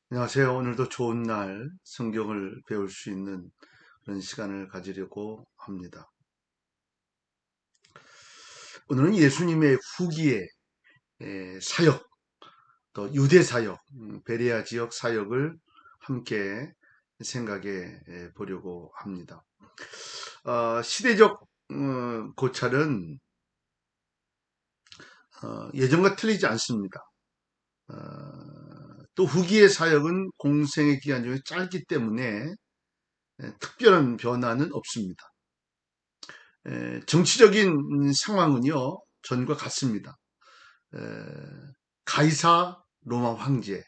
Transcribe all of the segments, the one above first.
안녕하세요. 오늘도 좋은 날 성경을 배울 수 있는 그런 시간을 가지려고 합니다. 오늘은 예수님의 후기의 사역, 또 유대 사역, 베레아 지역 사역을 함께 생각해 보려고 합니다. 시대적 고찰은 예전과 틀리지 않습니다. 어, 또 후기의 사역은 공생의 기간 중에 짧기 때문에 특별한 변화는 없습니다. 정치적인 상황은요, 전과 같습니다. 에, 가이사 로마 황제,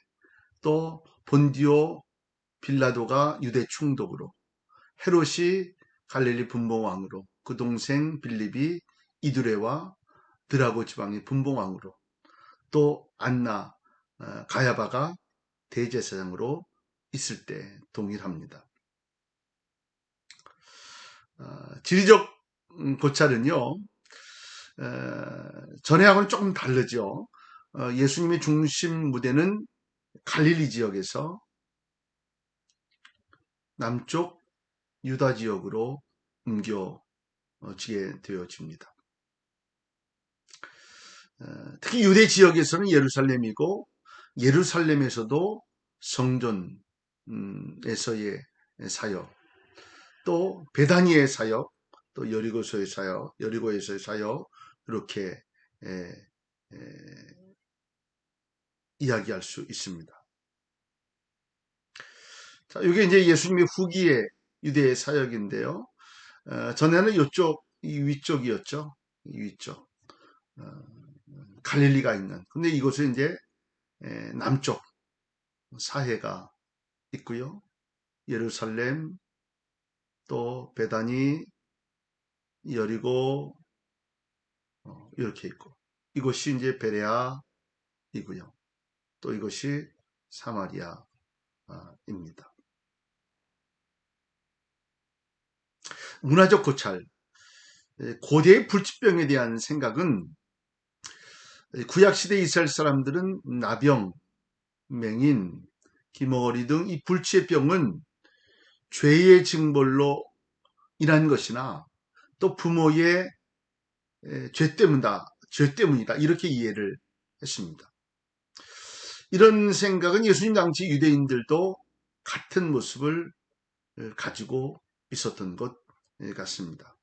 또 본디오 빌라도가 유대 총독으로, 헤롯이 갈릴리 분봉왕으로, 그 동생 빌립이 이두레와 드라고 지방의 분봉왕으로, 또 안나, 가야바가 대제사장으로 있을 때 동일합니다. 지리적 고찰은요, 전에하고는 조금 다르죠. 예수님의 중심 무대는 갈릴리 지역에서 남쪽 유다 지역으로 옮겨지게 되어집니다. 특히 유대 지역에서는 예루살렘이고, 예루살렘에서도 성전에서의 사역, 또 베다니의 사역, 또 여리고서의 사역, 여리고에서의 사역, 이렇게 에, 에, 이야기할 수 있습니다. 자, 이게 이제 예수님의 후기의 유대 사역인데요. 전에는 이쪽, 이 위쪽이었죠. 이 위쪽. 어, 갈릴리가 있는. 근데 이곳은 이제 남쪽 사해가 있고요. 예루살렘, 또 베다니, 여리고, 이렇게 있고. 이곳이 이제 베레아이고요. 또 이것이 사마리아입니다. 문화적 고찰. 고대의 불치병에 대한 생각은 구약시대 이스라엘 사람들은 나병, 맹인, 기머리 등 이 불치의 병은 죄의 징벌로 인한 것이나 또 부모의 죄 때문이다. 이렇게 이해를 했습니다. 이런 생각은 예수님 당시 유대인들도 같은 모습을 가지고 있었던 것 같습니다.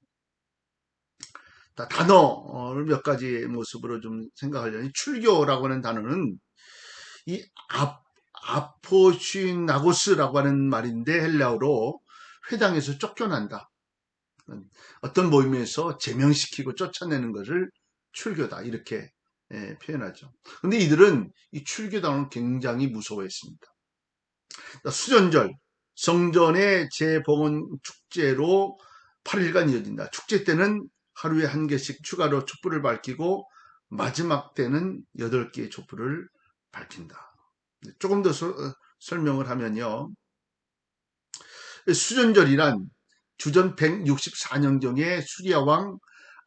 단어를 몇 가지 모습으로 좀 생각하려니 출교라고 하는 단어는 이 아포시나고스라고 하는 말인데 헬라어로 회당에서 쫓겨난다. 어떤 모임에서 제명시키고 쫓아내는 것을 출교다 이렇게 표현하죠. 근데 이들은 이 출교당을 굉장히 무서워했습니다. 수전절, 성전의 재봉헌 축제로 8일간 이어진다. 축제 때는 하루에 한 개씩 추가로 촛불을 밝히고 마지막 때는 8개의 촛불을 밝힌다. 조금 더 설명을 하면요. 수전절이란 주전 164년경에 수리아 왕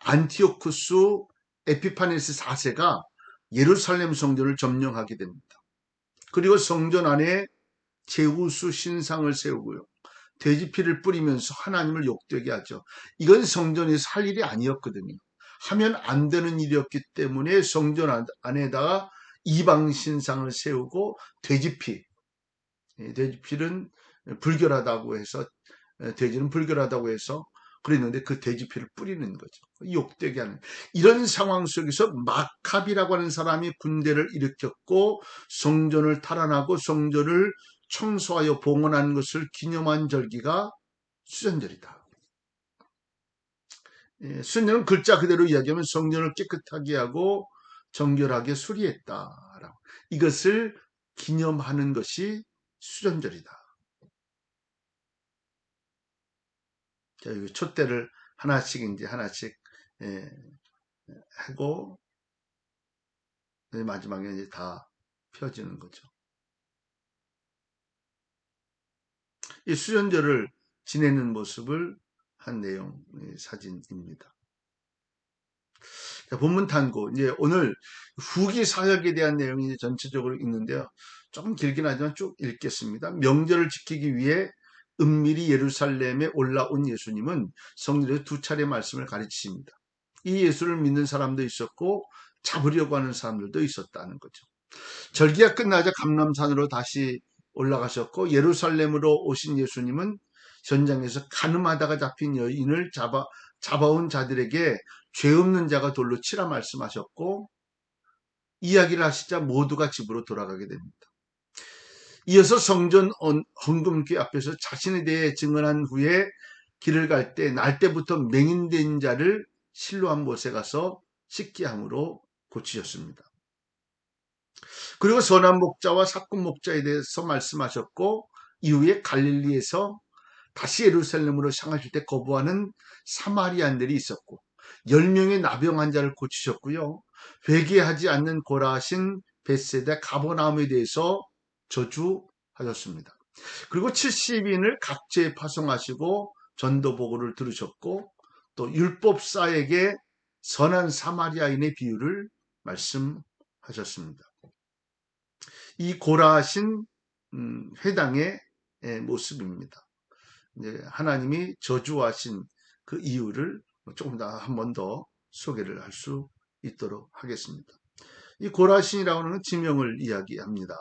안티오쿠스 에피파네스 4세가 예루살렘 성전을 점령하게 됩니다. 그리고 성전 안에 제우스 신상을 세우고요. 돼지피를 뿌리면서 하나님을 욕되게 하죠. 이건 성전에서 할 일이 아니었거든요. 하면 안 되는 일이었기 때문에 성전 안에다가 이방 신상을 세우고 돼지피는 불결하다고 해서 돼지는 불결하다고 해서 그랬는데 그 돼지피를 뿌리는 거죠. 욕되게 하는 이런 상황 속에서 마캅이라고 하는 사람이 군대를 일으켰고 성전을 탈환하고 성전을 청소하여 봉헌한 것을 기념한 절기가 수전절이다. 수전절은 글자 그대로 이야기하면 성전을 깨끗하게 하고 정결하게 수리했다. 이것을 기념하는 것이 수전절이다. 자, 여기 촛대를 하나씩 이제 하나씩 하고 마지막에 이제 다 펴지는 거죠. 이 수련절을 지내는 모습을 한 내용 사진입니다. 자, 본문 탐구 이제 오늘 후기 사역에 대한 내용이 전체적으로 있는데요. 조금 길긴 하지만 쭉 읽겠습니다. 명절을 지키기 위해 은밀히 예루살렘에 올라온 예수님은 성전에서 두 차례 말씀을 가르치십니다. 이 예수를 믿는 사람도 있었고 잡으려고 하는 사람들도 있었다는 거죠. 절기가 끝나자 감람산으로 다시 올라가셨고 예루살렘으로 오신 예수님은 현장에서 가늠하다가 잡힌 여인을 잡아온 자들에게 죄 없는 자가 돌로 치라 말씀하셨고 이야기를 하시자 모두가 집으로 돌아가게 됩니다. 이어서 성전 헌금기 앞에서 자신에 대해 증언한 후에 길을 갈 때 날 때부터 맹인된 자를 실로암 못에 가서 씻게 함으로 고치셨습니다. 그리고 선한 목자와 사꾼 목자에 대해서 말씀하셨고 이후에 갈릴리에서 다시 예루살렘으로 향하실 때 거부하는 사마리안들이 있었고 10명의 나병 환자를 고치셨고요. 회개하지 않는 고라신 벳세다 가버나움에 대해서 저주하셨습니다. 그리고 70인을 각지에 파송하시고 전도보고를 들으셨고 또 율법사에게 선한 사마리아인의 비유를 말씀하셨습니다. 이 고라신 회당의 모습입니다. 이제 하나님이 저주하신 그 이유를 조금 더 한 번 더 소개를 할 수 있도록 하겠습니다. 이 고라신이라고 하는 지명을 이야기합니다.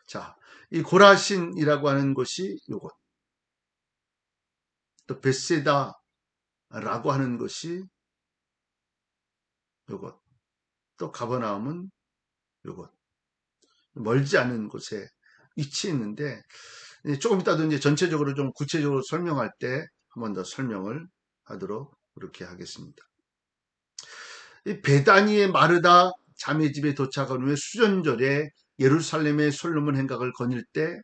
자, 이 고라신이라고 하는 것이 요것. 또 벳세다라고 하는 것이 요것. 또 가버나움은 요것. 멀지 않은 곳에 위치해 있는데 조금 이따도 이제 전체적으로 좀 구체적으로 설명할 때 한 번 더 설명을 하도록 그렇게 하겠습니다. 이 베다니의 마르다 자매 집에 도착한 후에 수전절에 예루살렘의 솔로몬 행각을 거닐 때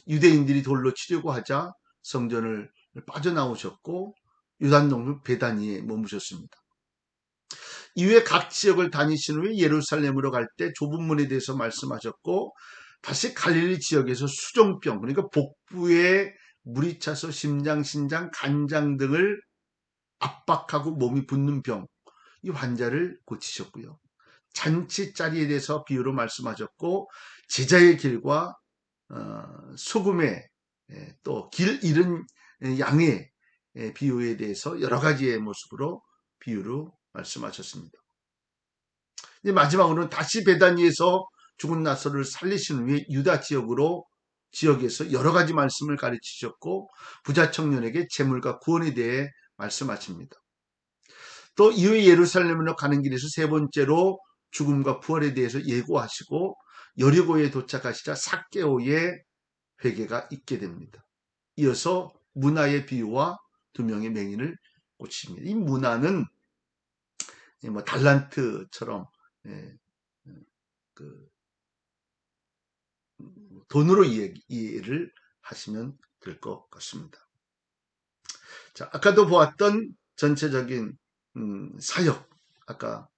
유대인들이 돌로 치려고 하자 성전을 빠져나오셨고 유단 동쪽 베다니에 머무셨습니다. 이후에 각 지역을 다니신 후에 예루살렘으로 갈 때 좁은 문에 대해서 말씀하셨고 다시 갈릴리 지역에서 수종병 그러니까 복부에 물이 차서 심장, 신장, 간장 등을 압박하고 몸이 붓는 병 이 환자를 고치셨고요. 잔치자리에 대해서 비유로 말씀하셨고 제자의 길과 소금의 또 길 잃은 양의 비유에 대해서 여러 가지의 모습으로 비유로 말씀하셨습니다. 이제 마지막으로는 다시 베다니에서 죽은 나사로를 살리신 후에 유다 지역에서 여러 가지 말씀을 가르치셨고 부자 청년에게 재물과 구원에 대해 말씀하십니다. 또 이후에 예루살렘으로 가는 길에서 세 번째로 죽음과 부활에 대해서 예고하시고 여리고에 도착하시자 삭개오의 회개가 있게 됩니다. 이어서 문화의 비유와 두 명의 맹인을 고치십니다. 이 문화는 뭐 달란트처럼 그 돈으로 이해를 하시면 될 것 같습니다. 자, 아까도 보았던 전체적인 사역, 아까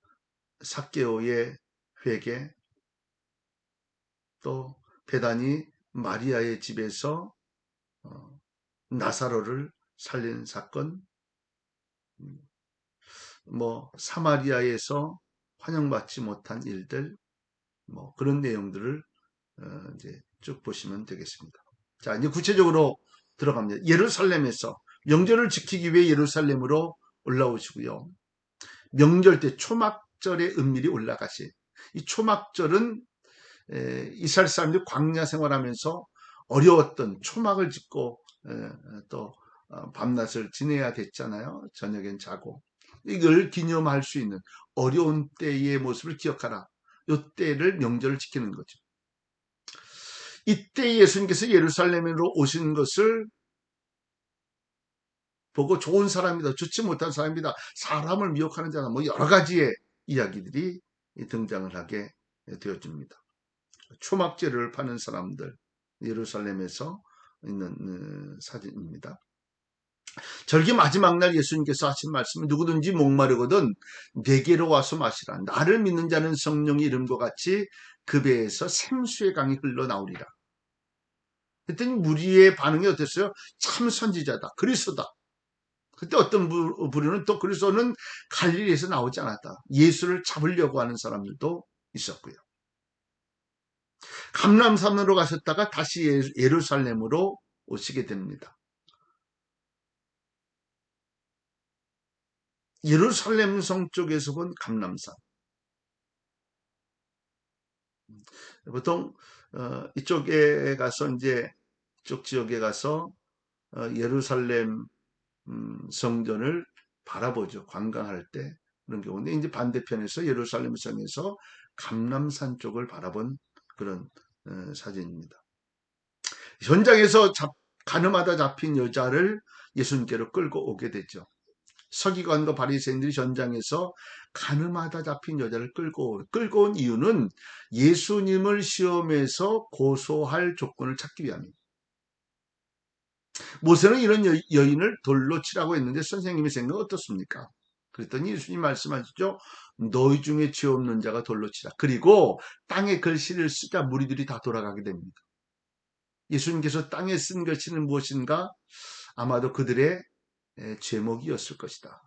삭개오의 회개, 또 베다니 마리아의 집에서 나사로를 살린 사건, 뭐 사마리아에서 환영받지 못한 일들, 뭐 그런 내용들을 이제 쭉 보시면 되겠습니다. 자, 이제 구체적으로 들어갑니다. 예루살렘에서 명절을 지키기 위해 예루살렘으로 올라오시고요. 명절 때 초막절에 은밀히 올라가신 이 초막절은 이스라엘 사람들이 광야 생활하면서 어려웠던 초막을 짓고 또 밤낮을 지내야 됐잖아요. 저녁엔 자고 이걸 기념할 수 있는 어려운 때의 모습을 기억하라. 이 때를 명절을 지키는 거죠. 이때 예수님께서 예루살렘으로 오신 것을 보고 좋은 사람이다, 좋지 못한 사람이다, 사람을 미혹하는 자다, 뭐 여러 가지의 이야기들이 등장을 하게 되어집니다. 초막재를 파는 사람들, 예루살렘에서 있는 사진입니다. 절기 마지막 날 예수님께서 하신 말씀은 누구든지 목마르거든 내게로 와서 마시라. 나를 믿는 자는 성령의 이름과 같이 그 배에서 생수의 강이 흘러나오리라. 그랬더니 무리의 반응이 어땠어요? 참 선지자다. 그리스도다. 그때 어떤 부류는 또 그리스도는 갈릴리에서 나오지 않았다. 예수를 잡으려고 하는 사람들도 있었고요. 감람산으로 가셨다가 다시 예루살렘으로 오시게 됩니다. 예루살렘 성 쪽에서 본 감람산. 보통 이쪽에 가서 이제 이쪽 지역에 가서 예루살렘 성전을 바라보죠. 관광할 때 그런 경우인데 이제 반대편에서 예루살렘 성에서 감람산 쪽을 바라본 그런 사진입니다. 현장에서 가늠하다 잡힌 여자를 예수님께로 끌고 오게 되죠. 서기관과 바리새인들이 현장에서 가늠하다 잡힌 여자를 끌고 온 이유는 예수님을 시험해서 고소할 조건을 찾기 위함입니다. 모세는 이런 여인을 돌로 치라고 했는데 선생님의 생각은 어떻습니까? 그랬더니 예수님 말씀하시죠. 너희 중에 죄 없는 자가 돌로 치라. 그리고 땅에 글씨를 쓰자 무리들이 다 돌아가게 됩니다. 예수님께서 땅에 쓴 글씨는 무엇인가? 아마도 그들의 제목이었을 것이다.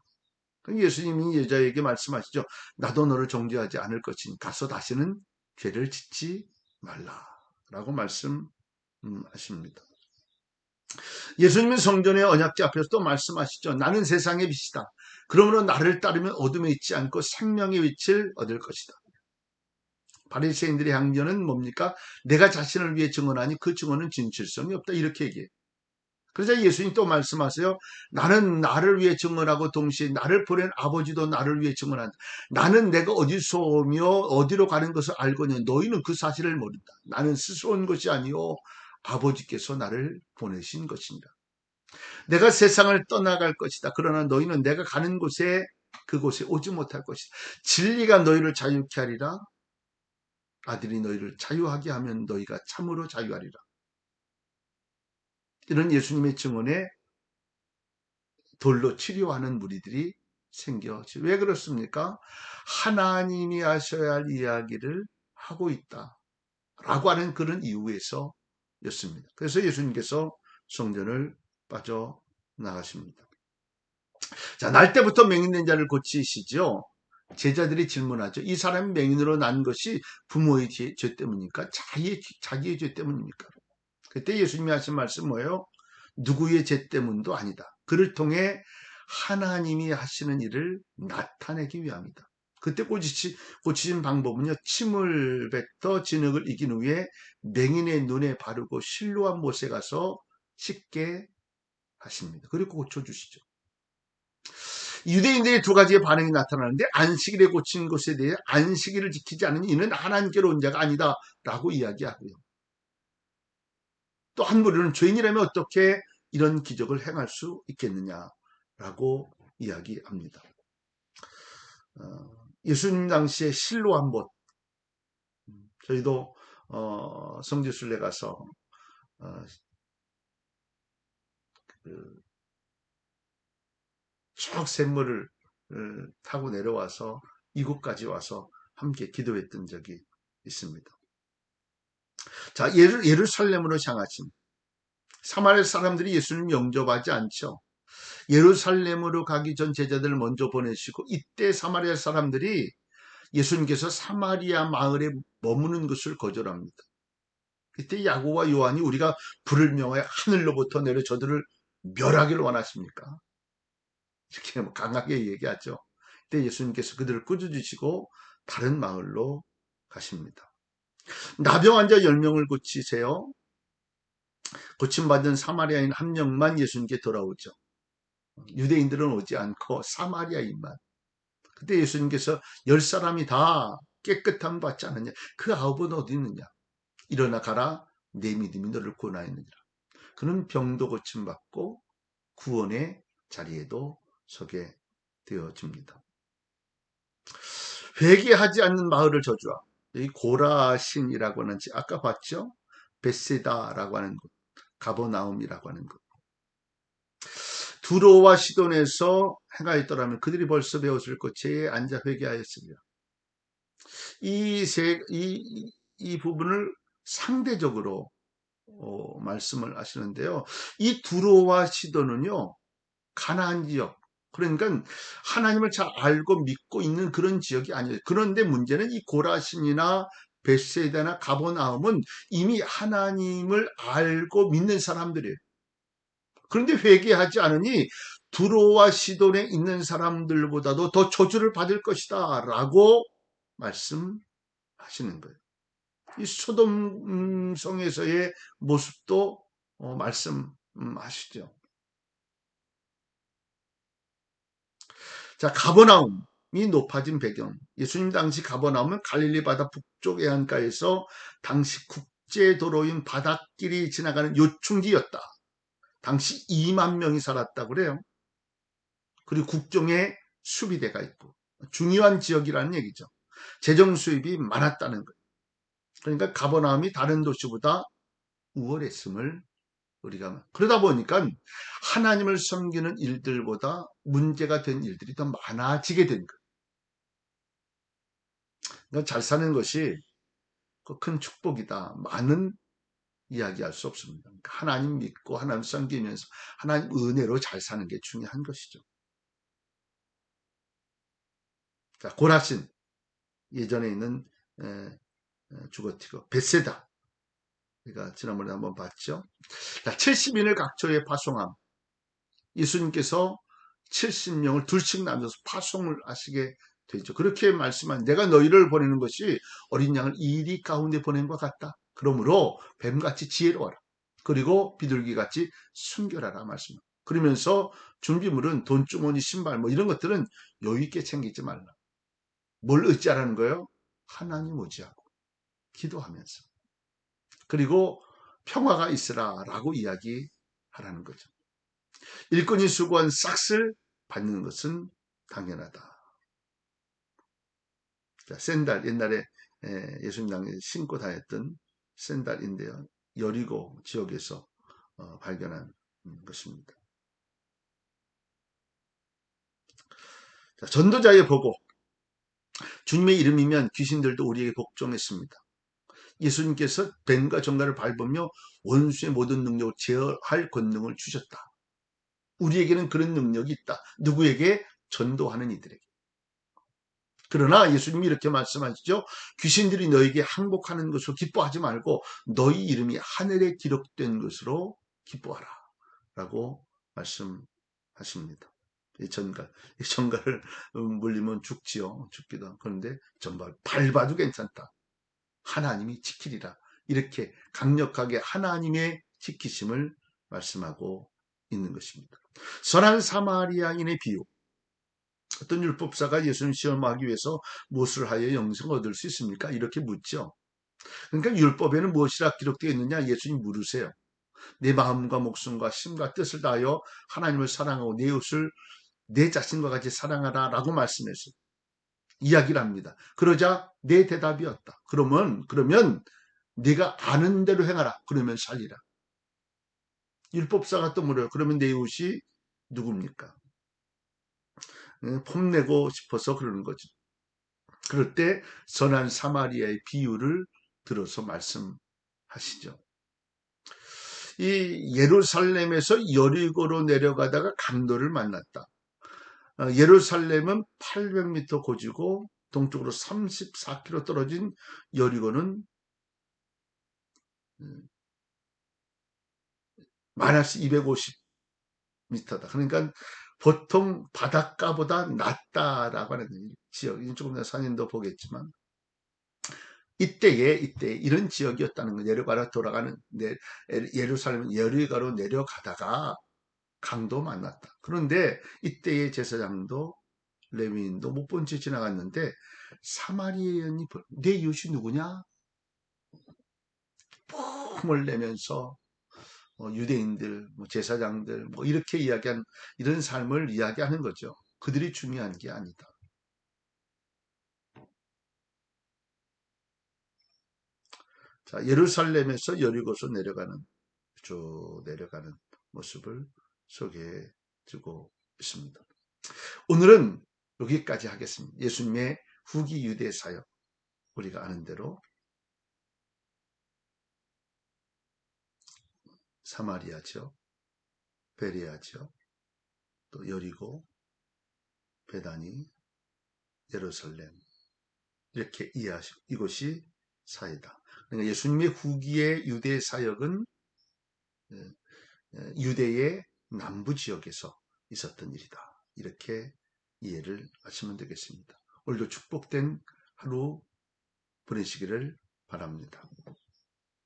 예수님이 여자에게 말씀하시죠. 나도 너를 정죄하지 않을 것이니 가서 다시는 죄를 짓지 말라라고 말씀하십니다. 예수님은 성전의 언약궤 앞에서 또 말씀하시죠. 나는 세상의 빛이다. 그러므로 나를 따르면 어둠에 있지 않고 생명의 빛을 얻을 것이다. 바리새인들의 항변은 뭡니까? 내가 자신을 위해 증언하니 그 증언은 진실성이 없다. 이렇게 얘기해요. 그래서 예수님 또 말씀하세요. 나는 나를 위해 증언하고 동시에 나를 보낸 아버지도 나를 위해 증언한다. 나는 내가 어디서 오며 어디로 가는 것을 알거니 너희는 그 사실을 모른다. 나는 스스로 온 것이 아니요 아버지께서 나를 보내신 것입니다. 내가 세상을 떠나갈 것이다. 그러나 너희는 내가 가는 곳에 그곳에 오지 못할 것이다. 진리가 너희를 자유케 하리라. 아들이 너희를 자유하게 하면 너희가 참으로 자유하리라. 이런 예수님의 증언에 돌로 치료하는 무리들이 생겨지. 왜 그렇습니까? 하나님이 하셔야 할 이야기를 하고 있다. 라고 하는 그런 이유에서였습니다. 그래서 예수님께서 성전을 빠져나가십니다. 자, 날 때부터 맹인된 자를 고치시죠. 제자들이 질문하죠. 이 사람이 맹인으로 난 것이 부모의 죄 때문입니까? 자기의 죄 때문입니까? 그때 예수님이 하신 말씀 뭐예요? 누구의 죄 때문도 아니다. 그를 통해 하나님이 하시는 일을 나타내기 위함이다. 그때 고치신 방법은요. 침을 뱉어 진흙을 이긴 후에 맹인의 눈에 바르고 실로한 못에 가서 씻게 하십니다. 그리고 고쳐주시죠. 유대인들의 두 가지의 반응이 나타나는데 안식일에 고친 것에 대해 안식일을 지키지 않은 이는 하나님께로 온 자가 아니다 라고 이야기하고요. 또 한 무리는 죄인이라면 어떻게 이런 기적을 행할 수 있겠느냐라고 이야기합니다. 예수님 당시에 실로암 못, 저희도 성지순례 가서 쭉 샘물을 타고 내려와서 이곳까지 와서 함께 기도했던 적이 있습니다. 자, 예루살렘으로 향하신 사마리아 사람들이 예수님을 영접하지 않죠. 예루살렘으로 가기 전 제자들을 먼저 보내시고 이때 사마리아 사람들이 예수님께서 사마리아 마을에 머무는 것을 거절합니다. 이때 야고보와 요한이 우리가 불을 명하여 하늘로부터 내려 저들을 멸하기를 원하십니까? 이렇게 강하게 얘기하죠. 이때 예수님께서 그들을 꾸짖으시고 다른 마을로 가십니다. 나병 환자 10명을 고치세요. 고침받은 사마리아인 한 명만 예수님께 돌아오죠. 유대인들은 오지 않고 사마리아인만. 그때 예수님께서 10사람이 다 깨끗함 받지 않았냐. 그 9은 어디 있느냐. 일어나 가라. 내 믿음이 너를 구원하였느니라. 그는 병도 고침받고 구원의 자리에도 서게 되어집니다. 회개하지 않는 마을을 저주하. 여기 고라신이라고 하는 아까 봤죠? 베세다라고 하는 곳, 가버나움이라고 하는 곳. 두로와 시돈에서 행하였더라면 그들이 벌써 배웠을 것에 앉아 회개하였으리라. 이 부분을 상대적으로 말씀을 하시는데요. 이 두로와 시돈은요, 가나안 지역, 그러니까 하나님을 잘 알고 믿고 있는 그런 지역이 아니에요. 그런데 문제는 이 고라신이나 벳세다나 가버나움은 이미 하나님을 알고 믿는 사람들이에요. 그런데 회개하지 않으니 두로와 시돈에 있는 사람들보다도 더 저주를 받을 것이다 라고 말씀하시는 거예요. 이 소돔 성에서의 모습도 말씀하시죠. 자, 가버나움이 높아진 배경. 예수님 당시 가버나움은 갈릴리 바다 북쪽 해안가에서 당시 국제도로인 바닷길이 지나가는 요충지였다. 당시 2만 명이 살았다고 그래요. 그리고 국경에 수비대가 있고 중요한 지역이라는 얘기죠. 재정 수입이 많았다는 거예요. 그러니까 가버나움이 다른 도시보다 우월했음을 우리가 그러다 보니까 하나님을 섬기는 일들보다 문제가 된 일들이 더 많아지게 된 거예요. 그러니까 잘 사는 것이 큰 축복이다. 많은 이야기할 수 없습니다. 그러니까 하나님 믿고 하나님 섬기면서 하나님 은혜로 잘 사는 게 중요한 것이죠. 자, 고라신 예전에 있는 주거티고 벳세다 우리가 지난번에 한번 봤죠. 자, 70인을 각처에 파송함. 예수님께서 70명을 둘씩 나눠서 파송을 하시게 되죠. 그렇게 말씀한 내가 너희를 보내는 것이 어린 양을 이리 가운데 보낸 것 같다. 그러므로 뱀같이 지혜로워라. 그리고 비둘기같이 순결하라 말씀. 그러면서 준비물은 돈주머니, 신발 뭐 이런 것들은 여유 있게 챙기지 말라. 뭘 의지하라는 거예요? 하나님 의지하고 기도하면서. 그리고 평화가 있으라라고 이야기하라는 거죠. 일꾼이 수고한 싹을 받는 것은 당연하다. 자, 샌달 옛날에 예수님 당에 신고 다녔던 샌달인데요. 여리고 지역에서 발견한 것입니다. 자, 전도자의 보고. 주님의 이름이면 귀신들도 우리에게 복종했습니다. 예수님께서 뱀과 정갈을 밟으며 원수의 모든 능력을 제어할 권능을 주셨다. 우리에게는 그런 능력이 있다. 누구에게? 전도하는 이들에게. 그러나 예수님이 이렇게 말씀하시죠. 귀신들이 너에게 항복하는 것으로 기뻐하지 말고 너희 이름이 하늘에 기록된 것으로 기뻐하라. 라고 말씀하십니다. 이 전갈을 물리면 죽지요. 죽기도 하고. 그런데 전갈 밟아도 괜찮다. 하나님이 지키리라. 이렇게 강력하게 하나님의 지키심을 말씀하고 있는 것입니다. 선한 사마리아인의 비유. 어떤 율법사가 예수님 시험하기 위해서 무엇을 하여 영생을 얻을 수 있습니까? 이렇게 묻죠. 그러니까 율법에는 무엇이라 기록되어 있느냐? 예수님 물으세요. 내 마음과 목숨과 심과 뜻을 다하여 하나님을 사랑하고 내 이웃을 내 자신과 같이 사랑하라 라고 말씀했어요. 이야기를 합니다. 그러자 내 대답이었다. 그러면 네가 아는 대로 행하라. 그러면 살리라. 율법사가 또 물어요. 그러면 내 이웃이 누굽니까? 폼내고 싶어서 그러는 거죠. 그럴 때 선한 사마리아의 비유를 들어서 말씀하시죠. 이 예루살렘에서 여리고로 내려가다가 강도를 만났다. 예루살렘은 800m 고지고 동쪽으로 34km 떨어진 여리고는 마이너스 250m다. 그러니까 보통 바닷가보다 낮다라고 하는 지역, 조금 더 산인도 보겠지만 이때 이런 지역이었다는 거예요. 내려가라 돌아가는 예루살렘 여리고로 내려가다가 강도 만났다. 그런데 이때의 제사장도 레위인도 못 본 채 지나갔는데 사마리아인이 내 이웃이 누구냐? 폼을 내면서 유대인들, 제사장들 이렇게 이야기한 이런 삶을 이야기하는 거죠. 그들이 중요한 게 아니다. 자, 예루살렘에서 여리고서 쭉 내려가는 모습을 소개해 주고 있습니다. 오늘은 여기까지 하겠습니다. 예수님의 후기 유대 사역 우리가 아는 대로 사마리아죠, 베레아죠, 또 여리고, 베다니, 예루살렘 이렇게 이해하시고 이곳이 사이다. 그러니까 예수님의 후기의 유대 사역은 유대의 남부 지역에서 있었던 일이다. 이렇게 이해를 하시면 되겠습니다. 오늘도 축복된 하루 보내시기를 바랍니다.